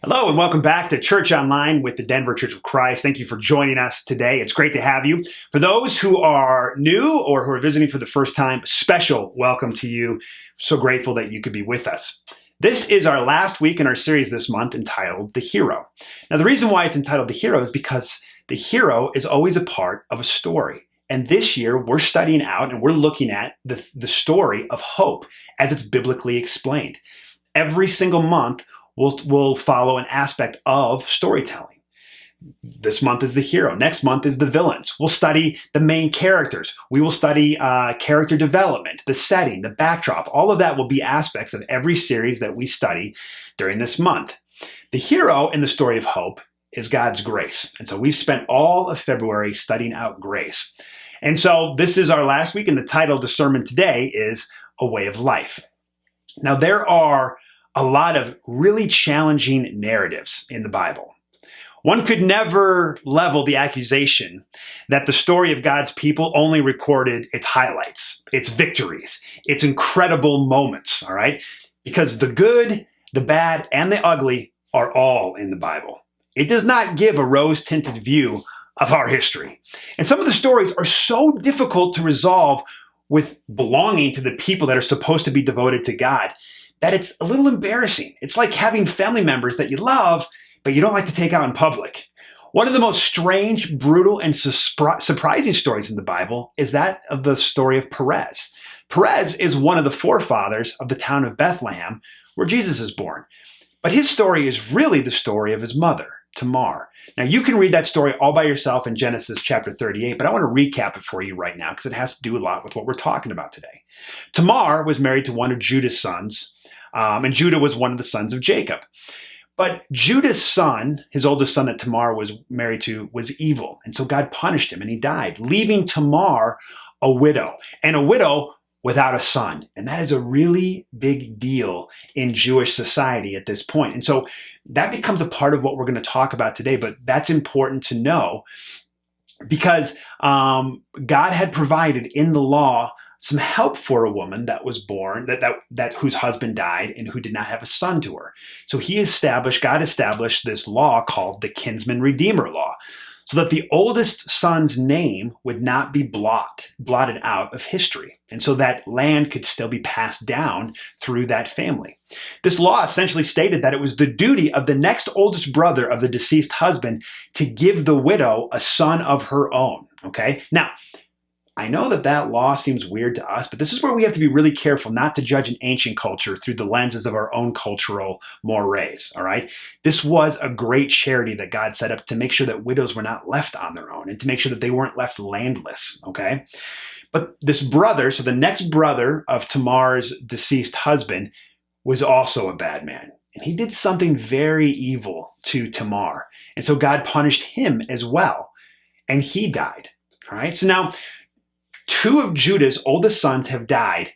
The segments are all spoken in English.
Hello and welcome back to Church Online with the Denver Church of Christ. Thank you for joining us today. It's great to have you. For those who are new or who are visiting for the first time, special welcome to you. So grateful that you could be with us. This is our last week in our series this month entitled The Hero. Now, the reason why it's entitled The Hero is because the hero is always a part of a story. And this year, we're studying out and we're looking at the story of hope as it's biblically explained. Every single month, we'll follow an aspect of storytelling. This month is the hero. Next month is the villains. We'll study the main characters. We will study character development, the setting, the backdrop. All of that will be aspects of every series that we study during this month. The hero in the story of hope is God's grace. And so we've spent all of February studying out grace. And so this is our last week, and the title of the sermon today is A Way of Life. Now, there are a lot of really challenging narratives in the Bible. One could never level the accusation that the story of God's people only recorded its highlights, its victories, its incredible moments, all right? Because the good, the bad, and the ugly are all in the Bible. It does not give a rose-tinted view of our history. And some of the stories are so difficult to resolve with belonging to the people that are supposed to be devoted to God that it's a little embarrassing. It's like having family members that you love, but you don't like to take out in public. One of the most strange, brutal, and surprising stories in the Bible is that of the story of Perez. Perez is one of the forefathers of the town of Bethlehem, where Jesus is born. But his story is really the story of his mother, Tamar. Now, you can read that story all by yourself in Genesis chapter 38, but I want to recap it for you right now because it has to do a lot with what we're talking about today. Tamar was married to one of Judah's sons, and Judah was one of the sons of Jacob. But Judah's son, his oldest son that Tamar was married to, was evil. And so God punished him and he died, leaving Tamar a widow, and a widow without a son. And that is a really big deal in Jewish society at this point. And so that becomes a part of what we're going to talk about today, but that's important to know because God had provided in the law some help for a woman that was born, that whose husband died and who did not have a son to her. So God established this law called the kinsman redeemer law, so that the oldest son's name would not be blotted out of history. And so that land could still be passed down through that family. This law essentially stated that it was the duty of the next oldest brother of the deceased husband to give the widow a son of her own. Okay? Now, I know that law seems weird to us, but this is where we have to be really careful not to judge an ancient culture through the lenses of our own cultural mores, all right? This was a great charity that God set up to make sure that widows were not left on their own and to make sure that they weren't left landless, okay? But this brother, so the next brother of Tamar's deceased husband, was also a bad man. And he did something very evil to Tamar. And so God punished him as well. And he died, all right? So now, two of Judah's oldest sons have died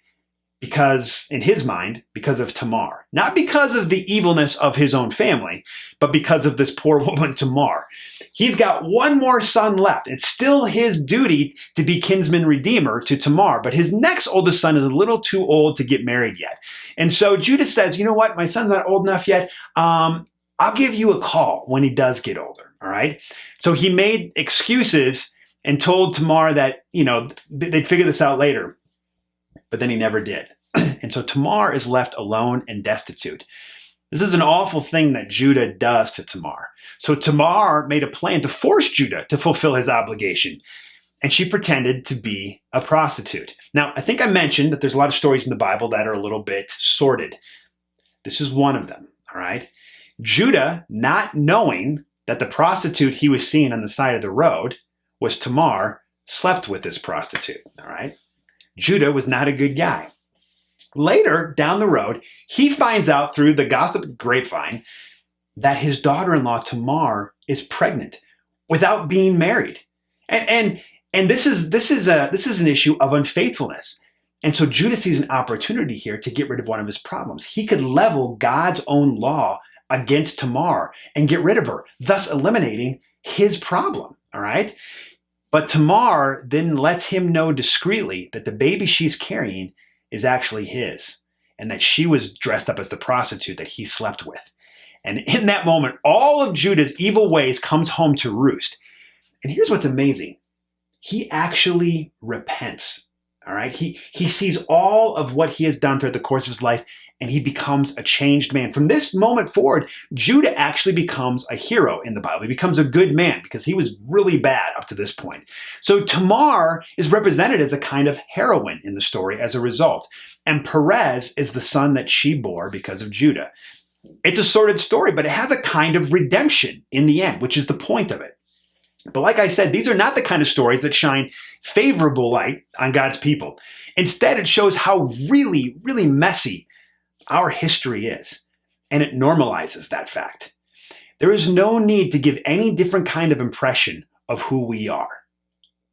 because, in his mind, because of Tamar. Not because of the evilness of his own family, but because of this poor woman, Tamar. He's got one more son left. It's still his duty to be kinsman redeemer to Tamar, but his next oldest son is a little too old to get married yet. And so Judah says, you know what, my son's not old enough yet. I'll give you a call when he does get older, all right? So he made excuses and told Tamar that, they'd figure this out later. But then he never did. And so Tamar is left alone and destitute. This is an awful thing that Judah does to Tamar. So Tamar made a plan to force Judah to fulfill his obligation. And she pretended to be a prostitute. Now, I think I mentioned that there's a lot of stories in the Bible that are a little bit sordid. This is one of them, all right? Judah, not knowing that the prostitute he was seeing on the side of the road was Tamar, slept with this prostitute, all right? Judah was not a good guy. Later, down the road, he finds out through the gossip grapevine that his daughter-in-law, Tamar, is pregnant without being married. And this is an issue of unfaithfulness. And so Judah sees an opportunity here to get rid of one of his problems. He could level God's own law against Tamar and get rid of her, thus eliminating his problem, all right? But Tamar then lets him know discreetly that the baby she's carrying is actually his and that she was dressed up as the prostitute that he slept with. And in that moment, all of Judah's evil ways comes home to roost. And here's what's amazing. He actually repents. All right. He sees all of what he has done throughout the course of his life, and he becomes a changed man. From this moment forward, Judah actually becomes a hero in the Bible. He becomes a good man because he was really bad up to this point. So Tamar is represented as a kind of heroine in the story as a result. And Perez is the son that she bore because of Judah. It's a sordid story, but it has a kind of redemption in the end, which is the point of it. But like I said, these are not the kind of stories that shine favorable light on God's people. Instead, it shows how really, really messy our history is, and it normalizes that fact. There is no need to give any different kind of impression of who we are.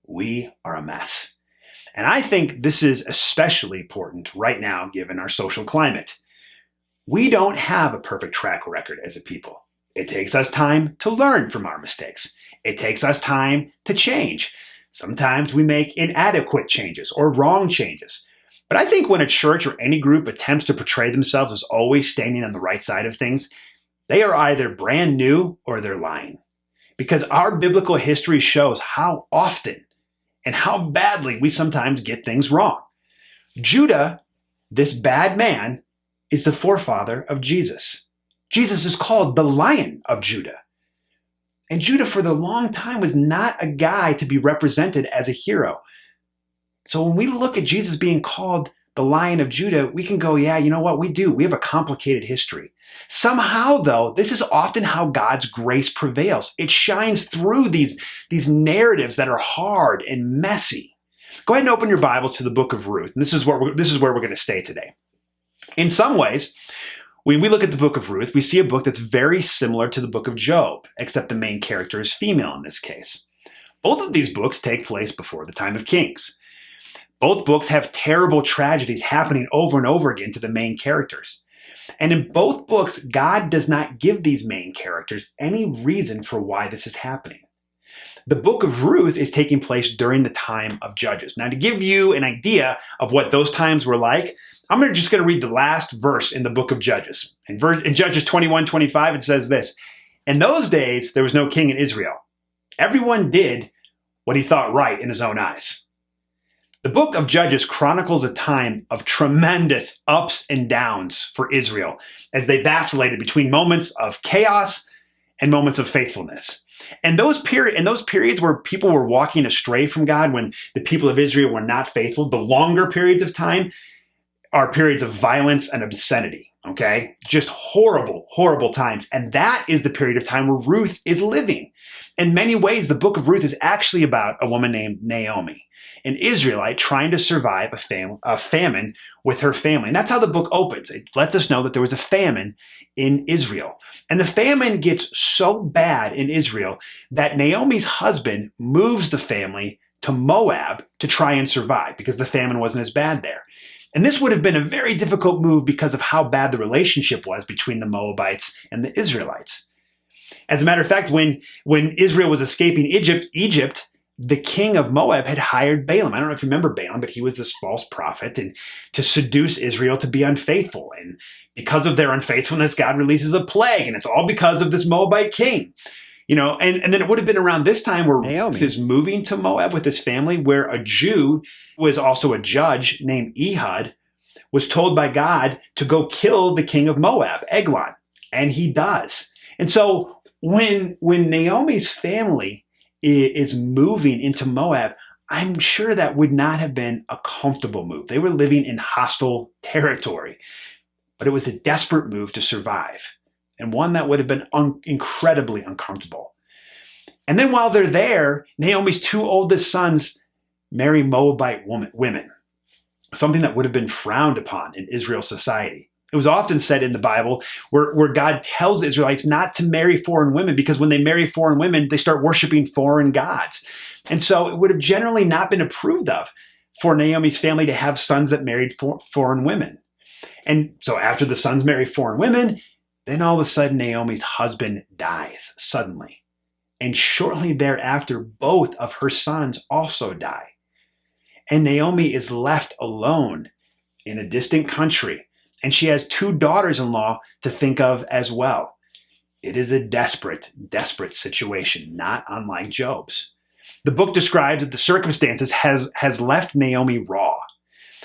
We are a mess. And I think this is especially important right now, given our social climate. We don't have a perfect track record as a people. It takes us time to learn from our mistakes. It takes us time to change. Sometimes we make inadequate changes or wrong changes. But I think when a church or any group attempts to portray themselves as always standing on the right side of things, they are either brand new or they're lying. Because our biblical history shows how often and how badly we sometimes get things wrong. Judah, this bad man, is the forefather of Jesus. Jesus is called the Lion of Judah. And Judah for the long time was not a guy to be represented as a hero. So when we look at Jesus being called the Lion of Judah, we can go, yeah, you know what? We do. We have a complicated history. Somehow, though, this is often how God's grace prevails. It shines through these narratives that are hard and messy. Go ahead and open your Bibles to the book of Ruth. And this is where we're going to stay today. In some ways, when we look at the book of Ruth, we see a book that's very similar to the book of Job, except the main character is female in this case. Both of these books take place before the time of Kings. Both books have terrible tragedies happening over and over again to the main characters. And in both books, God does not give these main characters any reason for why this is happening. The book of Ruth is taking place during the time of Judges. Now, to give you an idea of what those times were like, I'm just going to read the last verse in the book of Judges. In Judges 21:25, it says this: "In those days, there was no king in Israel. Everyone did what he thought right in his own eyes." The book of Judges chronicles a time of tremendous ups and downs for Israel as they vacillated between moments of chaos and moments of faithfulness. And those periods where people were walking astray from God, when the people of Israel were not faithful, the longer periods of time are periods of violence and obscenity, okay? Just horrible, horrible times. And that is the period of time where Ruth is living. In many ways, the book of Ruth is actually about a woman named Naomi, an Israelite trying to survive a famine with her family. And that's how the book opens. It lets us know that there was a famine in Israel. And the famine gets so bad in Israel that Naomi's husband moves the family to Moab to try and survive because the famine wasn't as bad there. And this would have been a very difficult move because of how bad the relationship was between the Moabites and the Israelites. As a matter of fact, when Israel was escaping Egypt, the king of Moab had hired Balaam. I don't know if you remember Balaam, but he was this false prophet and to seduce Israel to be unfaithful. And because of their unfaithfulness, God releases a plague, and it's all because of this Moabite king. You know, and then it would have been around this time where Ruth is moving to Moab with his family, where a Jew who was also a judge named Ehud was told by God to go kill the king of Moab, Eglon, and he does. And so when Naomi's family is moving into Moab, I'm sure that would not have been a comfortable move. They were living in hostile territory, but it was a desperate move to survive, and one that would have been incredibly uncomfortable. And then while they're there, Naomi's two oldest sons marry Moabite women, something that would have been frowned upon in Israel's society. It was often said in the Bible where God tells the Israelites not to marry foreign women because when they marry foreign women, they start worshiping foreign gods. And so it would have generally not been approved of for Naomi's family to have sons that married foreign women. And so after the sons marry foreign women, then all of a sudden Naomi's husband dies suddenly. And shortly thereafter, both of her sons also die. And Naomi is left alone in a distant country. And she has two daughters-in-law to think of as well. It is a desperate, desperate situation, not unlike Job's. The book describes that the circumstances has left Naomi raw.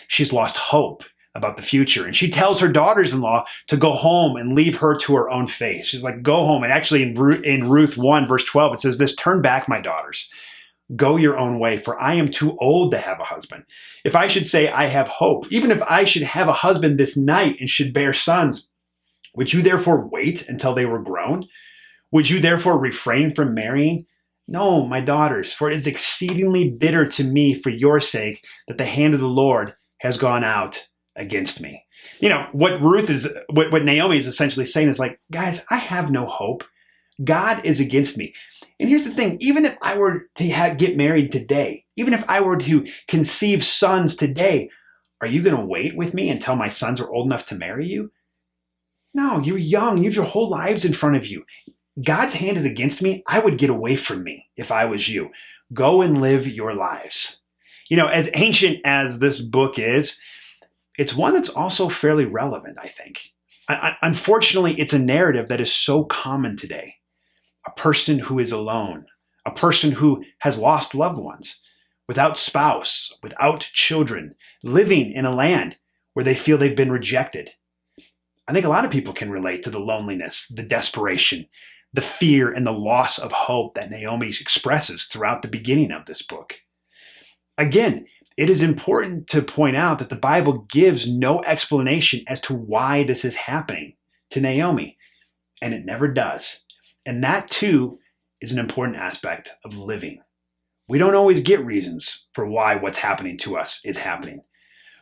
She's lost hope about the future, and she tells her daughters-in-law to go home and leave her to her own fate. She's like, go home. And actually in Ruth 1, verse 12, it says this, turn back, my daughters. Go your own way, for I am too old to have a husband. If I should say I have hope, even if I should have a husband this night and should bear sons, would you therefore wait until they were grown? Would you therefore refrain from marrying? No, my daughters, for it is exceedingly bitter to me for your sake that the hand of the Lord has gone out against me. You know, what Naomi is essentially saying is like, guys, I have no hope. God is against me. And here's the thing, even if I were to get married today, even if I were to conceive sons today, are you going to wait with me until my sons are old enough to marry you? No, you're young. You have your whole lives in front of you. God's hand is against me. I would get away from me if I was you. Go and live your lives. You know, as ancient as this book is, it's one that's also fairly relevant, I think. Unfortunately, it's a narrative that is so common today. A person who is alone, a person who has lost loved ones, without spouse, without children, living in a land where they feel they've been rejected. I think a lot of people can relate to the loneliness, the desperation, the fear, and the loss of hope that Naomi expresses throughout the beginning of this book. Again, it is important to point out that the Bible gives no explanation as to why this is happening to Naomi, and it never does. And that too is an important aspect of living. We don't always get reasons for why what's happening to us is happening.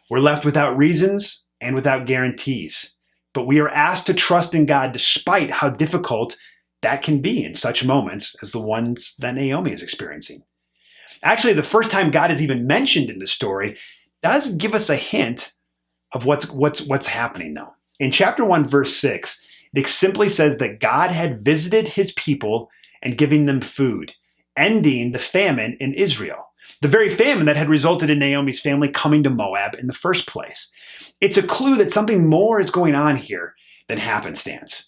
We're left without reasons and without guarantees, but we are asked to trust in God despite how difficult that can be in such moments as the ones that Naomi is experiencing. Actually, the first time God is even mentioned in the story does give us a hint of what's happening though. In chapter 1, verse 6, it simply says that God had visited his people and giving them food, ending the famine in Israel. The very famine that had resulted in Naomi's family coming to Moab in the first place. It's a clue that something more is going on here than happenstance.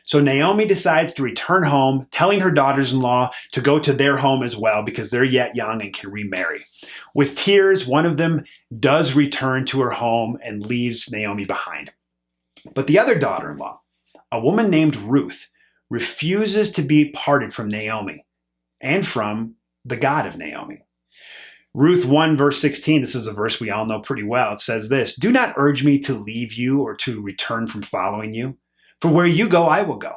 So Naomi decides to return home, telling her daughters-in-law to go to their home as well because they're yet young and can remarry. With tears, one of them does return to her home and leaves Naomi behind. But the other daughter-in-law, a woman named Ruth, refuses to be parted from Naomi and from the God of Naomi. Ruth 1 verse 16, this is a verse we all know pretty well. It says this, "Do not urge me to leave you or to return from following you. For where you go, I will go.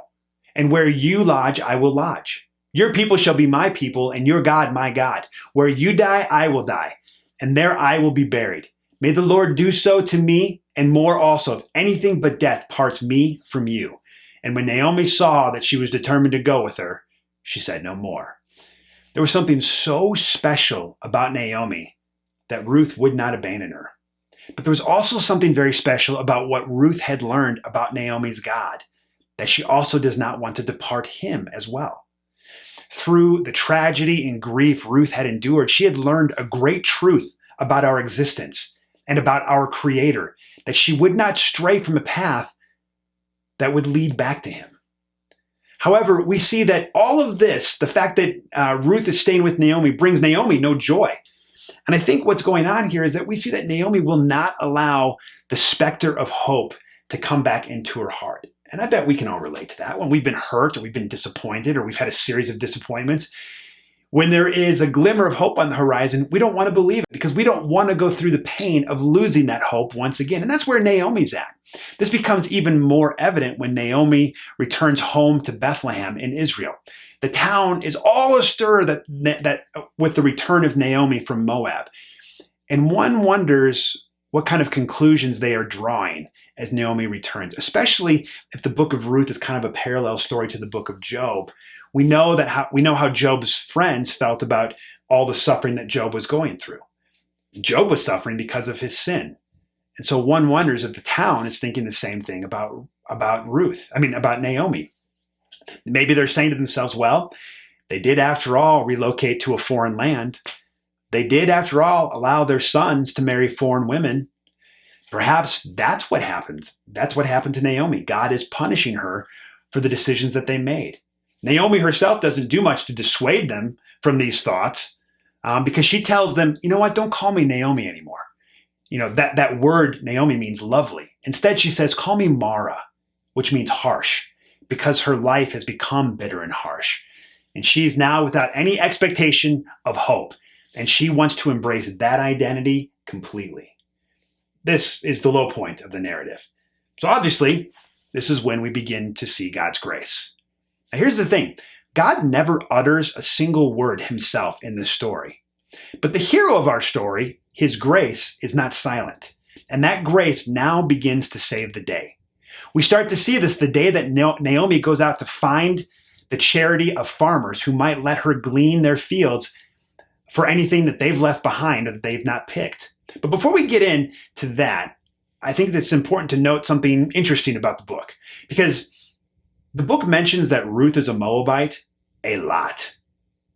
And where you lodge, I will lodge. Your people shall be my people, and your God, my God. Where you die, I will die, and there I will be buried. May the Lord do so to me, and more also, if anything but death parts me from you." And when Naomi saw that she was determined to go with her, she said no more. There was something so special about Naomi that Ruth would not abandon her. But there was also something very special about what Ruth had learned about Naomi's God, that she also does not want to depart him as well. Through the tragedy and grief Ruth had endured, she had learned a great truth about our existence and about our Creator, that she would not stray from a path that would lead back to him. However, we see that all of this, the fact that Ruth is staying with Naomi, brings Naomi no joy. And I think what's going on here is that we see that Naomi will not allow the specter of hope to come back into her heart. And I bet we can all relate to that when we've been hurt or we've been disappointed or we've had a series of disappointments. When there is a glimmer of hope on the horizon, we don't want to believe it because we don't want to go through the pain of losing that hope once again. And that's where Naomi's at. This becomes even more evident when Naomi returns home to Bethlehem in Israel. The town is all astir that with the return of Naomi from Moab. And one wonders what kind of conclusions they are drawing as Naomi returns, especially if the book of Ruth is kind of a parallel story to the book of Job. We know how Job's friends felt about all the suffering that Job was going through. Job was suffering because of his sin. And so one wonders if the town is thinking the same thing about Naomi. Maybe they're saying to themselves, well, they did after all relocate to a foreign land. They did after all allow their sons to marry foreign women. Perhaps that's what happens. That's what happened to Naomi. God is punishing her for the decisions that they made. Naomi herself doesn't do much to dissuade them from these thoughts because she tells them, you know what, don't call me Naomi anymore. That word Naomi means lovely. Instead, she says, call me Mara, which means harsh, because her life has become bitter and harsh. And she's now without any expectation of hope. And she wants to embrace that identity completely. This is the low point of the narrative. So obviously, this is when we begin to see God's grace. Now here's the thing. God never utters a single word himself in this story. But the hero of our story, his grace, is not silent. And that grace now begins to save the day. We start to see this the day that Naomi goes out to find the charity of farmers who might let her glean their fields for anything that they've left behind or that they've not picked. But before we get into that, I think that it's important to note something interesting about the book, because the book mentions that Ruth is a Moabite a lot.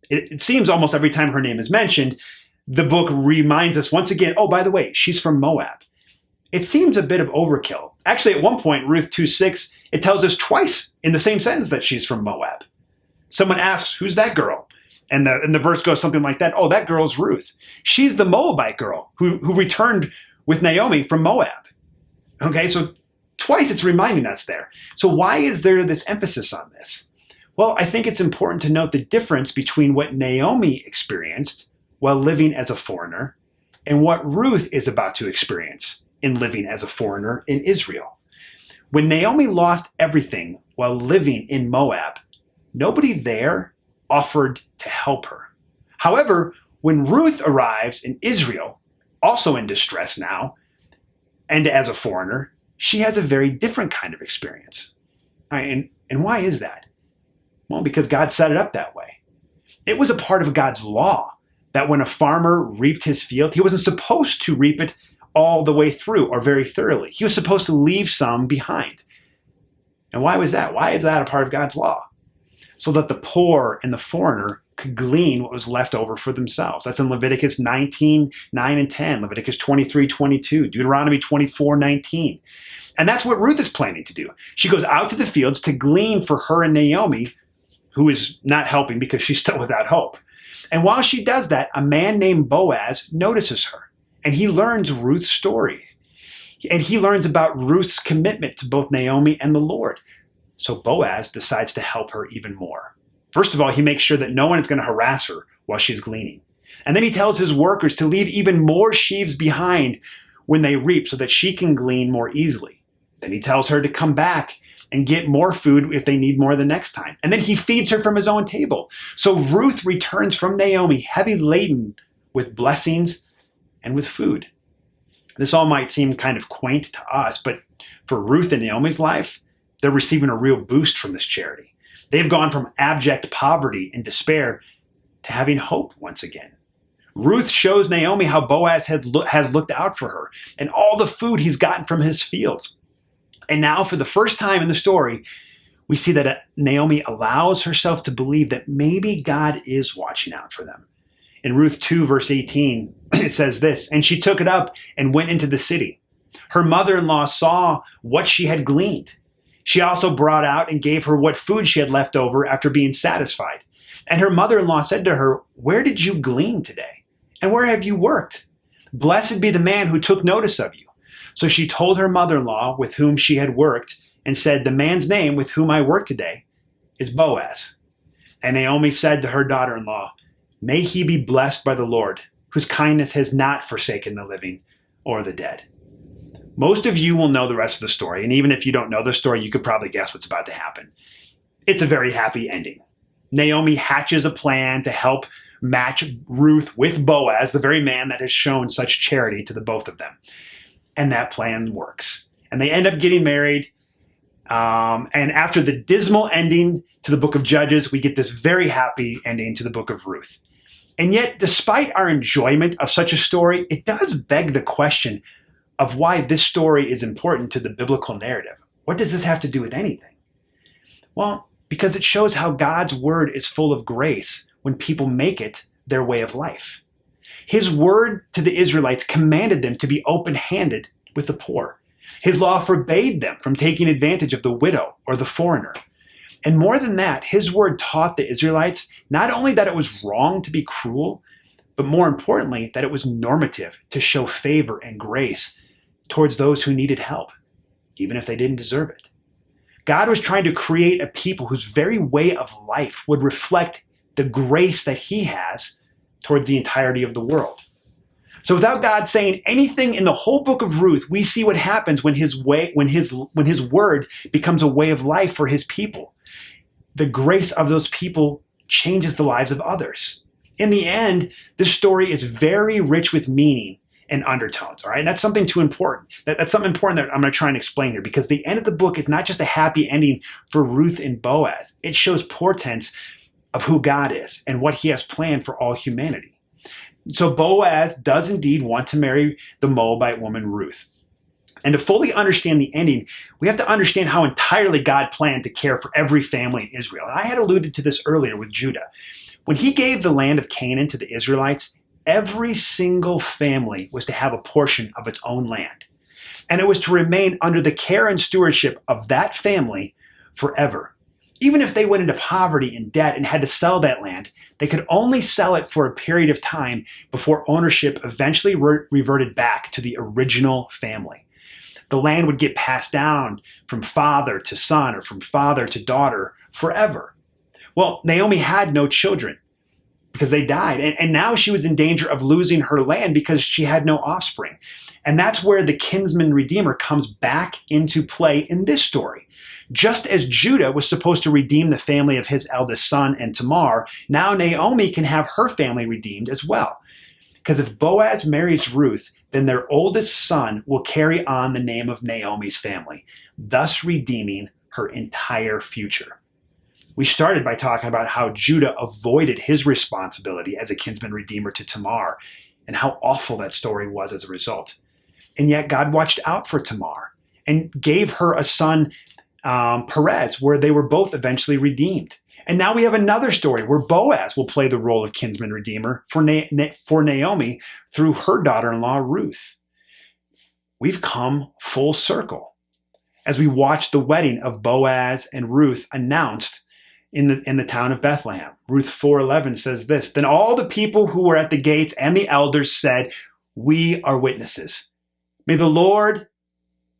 It seems almost every time her name is mentioned, the book reminds us once again, oh, by the way, she's from Moab. It seems a bit of overkill. Actually, at one point, Ruth 2:6, it tells us twice in the same sentence that she's from Moab. Someone asks, who's that girl? And the verse goes something like that. Oh, that girl's Ruth. She's the Moabite girl who returned with Naomi from Moab. Okay, so twice it's reminding us there. So why is there this emphasis on this? Well, I think it's important to note the difference between what Naomi experienced while living as a foreigner and what Ruth is about to experience in living as a foreigner in Israel. When Naomi lost everything while living in Moab, nobody there offered to help her. However, when Ruth arrives in Israel, also in distress now, and as a foreigner, she has a very different kind of experience. All right, and why is that? Well, because God set it up that way. It was a part of God's law that when a farmer reaped his field, he wasn't supposed to reap it all the way through or very thoroughly. He was supposed to leave some behind. And why was that? Why is that a part of God's law? So that the poor and the foreigner could glean what was left over for themselves. That's in Leviticus 19, 9 and 10, Leviticus 23, 22, Deuteronomy 24, 19. And that's what Ruth is planning to do. She goes out to the fields to glean for her and Naomi, who is not helping because she's still without hope. And while she does that, a man named Boaz notices her, and he learns Ruth's story. And he learns about Ruth's commitment to both Naomi and the Lord. So Boaz decides to help her even more. First of all, he makes sure that no one is going to harass her while she's gleaning. And then he tells his workers to leave even more sheaves behind when they reap so that she can glean more easily. Then he tells her to come back and get more food if they need more the next time. And then he feeds her from his own table. So Ruth returns from Naomi heavy laden with blessings and with food. This all might seem kind of quaint to us, but for Ruth and Naomi's life, they're receiving a real boost from this charity. They've gone from abject poverty and despair to having hope once again. Ruth shows Naomi how Boaz has looked out for her and all the food he's gotten from his fields. And now, for the first time in the story, we see that Naomi allows herself to believe that maybe God is watching out for them. In Ruth 2, verse 18, it says this, and she took it up and went into the city. Her mother-in-law saw what she had gleaned. She also brought out and gave her what food she had left over after being satisfied. And her mother-in-law said to her, where did you glean today? And where have you worked? Blessed be the man who took notice of you. So she told her mother-in-law with whom she had worked and said, the man's name with whom I work today is Boaz. And Naomi said to her daughter-in-law, may he be blessed by the Lord, whose kindness has not forsaken the living or the dead. Most of you will know the rest of the story, and even if you don't know the story, you could probably guess what's about to happen. It's a very happy ending. Naomi hatches a plan to help match Ruth with Boaz, the very man that has shown such charity to the both of them. And that plan works. And they end up getting married. And after the dismal ending to the book of Judges, we get this very happy ending to the book of Ruth. And yet, despite our enjoyment of such a story, it does beg the question of why this story is important to the biblical narrative. What does this have to do with anything? Well, because it shows how God's word is full of grace when people make it their way of life. His word to the Israelites commanded them to be open-handed with the poor. His law forbade them from taking advantage of the widow or the foreigner. And more than that, his word taught the Israelites not only that it was wrong to be cruel, but more importantly, that it was normative to show favor and grace towards those who needed help, even if they didn't deserve it. God was trying to create a people whose very way of life would reflect the grace that he has towards the entirety of the world. So without God saying anything in the whole book of Ruth, we see what happens when his word becomes a way of life for his people. The grace of those people changes the lives of others. In the end, this story is very rich with meaning and undertones, all right? And that's something too important. That's something important that I'm going to try and explain here, because the end of the book is not just a happy ending for Ruth and Boaz. It shows portents of who God is and what he has planned for all humanity. So Boaz does indeed want to marry the Moabite woman Ruth. And to fully understand the ending, we have to understand how entirely God planned to care for every family in Israel. And I had alluded to this earlier with Judah. When he gave the land of Canaan to the Israelites, every single family was to have a portion of its own land. And it was to remain under the care and stewardship of that family forever. Even if they went into poverty and debt and had to sell that land, they could only sell it for a period of time before ownership eventually reverted back to the original family. The land would get passed down from father to son or from father to daughter forever. Well, Naomi had no children because they died. And now she was in danger of losing her land because she had no offspring. And that's where the kinsman redeemer comes back into play in this story. Just as Judah was supposed to redeem the family of his eldest son and Tamar, now Naomi can have her family redeemed as well. Because if Boaz marries Ruth, then their oldest son will carry on the name of Naomi's family, thus redeeming her entire future. We started by talking about how Judah avoided his responsibility as a kinsman redeemer to Tamar and how awful that story was as a result. And yet God watched out for Tamar and gave her a son, Perez, where they were both eventually redeemed. And now we have another story where Boaz will play the role of kinsman redeemer for Naomi through her daughter-in-law, Ruth. We've come full circle as we watch the wedding of Boaz and Ruth announced in the town of Bethlehem. Ruth 4:11 says this, "Then all the people who were at the gates and the elders said, 'We are witnesses. May the Lord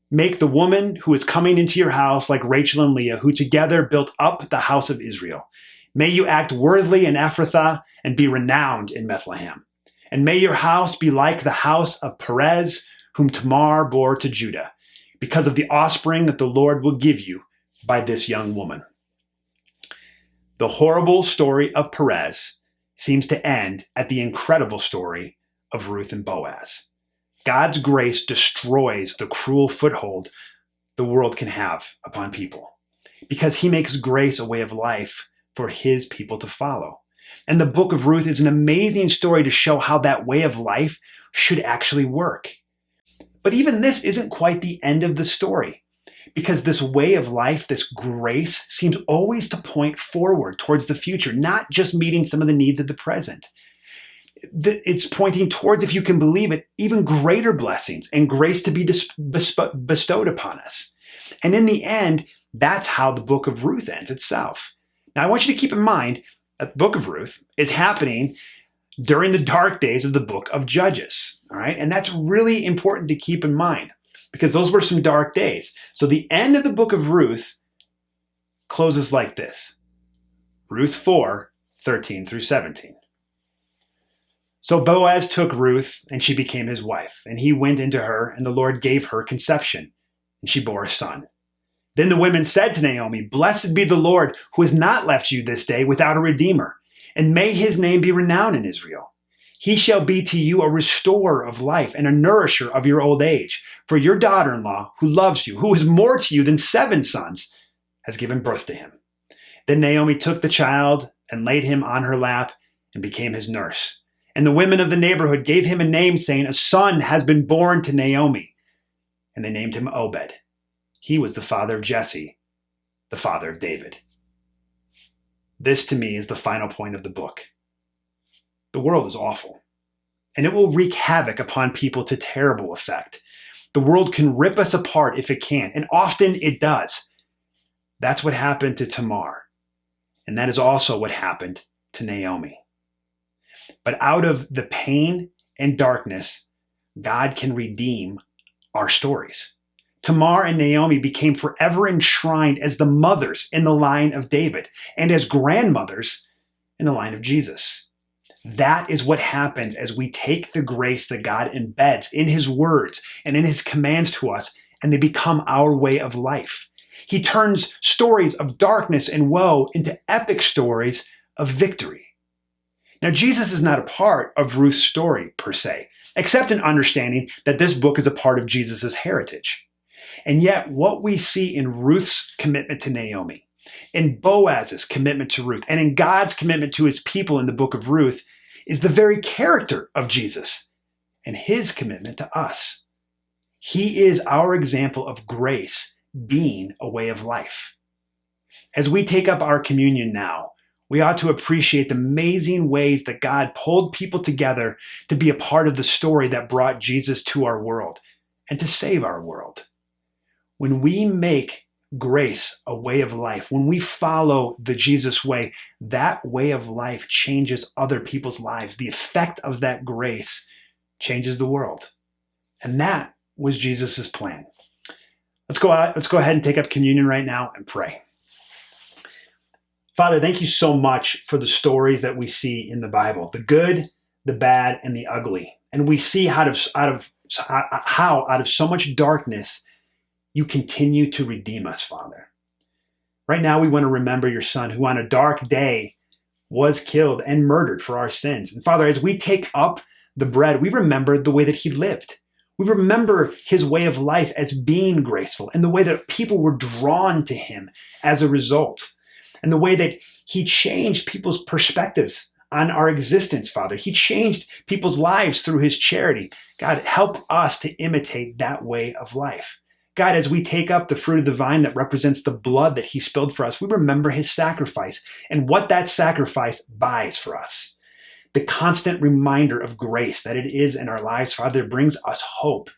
make the woman who is coming into your house like Rachel and Leah, who together built up the house of Israel. May you act worthily in Ephrathah and be renowned in Bethlehem. And may your house be like the house of Perez, whom Tamar bore to Judah, because of the offspring that the Lord will give you by this young woman.'" The horrible story of Perez seems to end at the incredible story of Ruth and Boaz. God's grace destroys the cruel foothold the world can have upon people because he makes grace a way of life for his people to follow. And the book of Ruth is an amazing story to show how that way of life should actually work. But even this isn't quite the end of the story, because this way of life, this grace, seems always to point forward towards the future, not just meeting some of the needs of the present. It's pointing towards, if you can believe it, even greater blessings and grace to be bestowed upon us. And in the end, that's how the book of Ruth ends itself. Now, I want you to keep in mind that the book of Ruth is happening during the dark days of the book of Judges, all right? And that's really important to keep in mind because those were some dark days. So the end of the book of Ruth closes like this. Ruth 4:13 through 17. "So Boaz took Ruth, and she became his wife. And he went into her, and the Lord gave her conception, and she bore a son. Then the women said to Naomi, 'Blessed be the Lord, who has not left you this day without a redeemer, and may his name be renowned in Israel. He shall be to you a restorer of life and a nourisher of your old age. For your daughter-in-law, who loves you, who is more to you than 7 sons, has given birth to him.' Then Naomi took the child and laid him on her lap and became his nurse. And the women of the neighborhood gave him a name, saying, 'A son has been born to Naomi.' And they named him Obed. He was the father of Jesse, the father of David." This, to me, is the final point of the book. The world is awful, and it will wreak havoc upon people to terrible effect. The world can rip us apart if it can, and often it does. That's what happened to Tamar. And that is also what happened to Naomi. But out of the pain and darkness, God can redeem our stories. Tamar and Naomi became forever enshrined as the mothers in the line of David and as grandmothers in the line of Jesus. That is what happens as we take the grace that God embeds in his words and in his commands to us, and they become our way of life. He turns stories of darkness and woe into epic stories of victory. Now, Jesus is not a part of Ruth's story per se, except in understanding that this book is a part of Jesus' heritage. And yet, what we see in Ruth's commitment to Naomi, in Boaz's commitment to Ruth, and in God's commitment to his people in the book of Ruth, is the very character of Jesus and his commitment to us. He is our example of grace being a way of life. As we take up our communion now, we ought to appreciate the amazing ways that God pulled people together to be a part of the story that brought Jesus to our world and to save our world. When we make grace a way of life, when we follow the Jesus way, that way of life changes other people's lives. The effect of that grace changes the world. And that was Jesus' plan. Let's go ahead and take up communion right now and pray. Father, thank you so much for the stories that we see in the Bible, the good, the bad, and the ugly. And we see how out of so much darkness, you continue to redeem us, Father. Right now, we want to remember your son who on a dark day was killed and murdered for our sins. And Father, as we take up the bread, we remember the way that he lived. We remember his way of life as being graceful and the way that people were drawn to him as a result, and the way that he changed people's perspectives on our existence, Father. He changed people's lives through his charity. God, help us to imitate that way of life. God, as we take up the fruit of the vine that represents the blood that he spilled for us, we remember his sacrifice and what that sacrifice buys for us. The constant reminder of grace that it is in our lives, Father, brings us hope.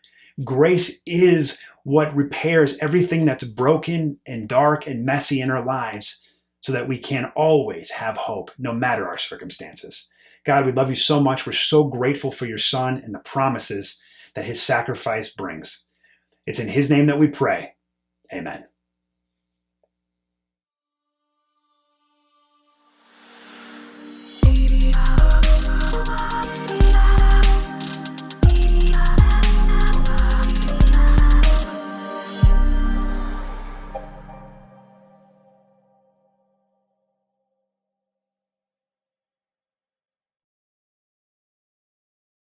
Grace is what repairs everything that's broken and dark and messy in our lives so that we can always have hope no matter our circumstances. God, we love you so much. We're so grateful for your son and the promises that his sacrifice brings. It's in his name that we pray. Amen.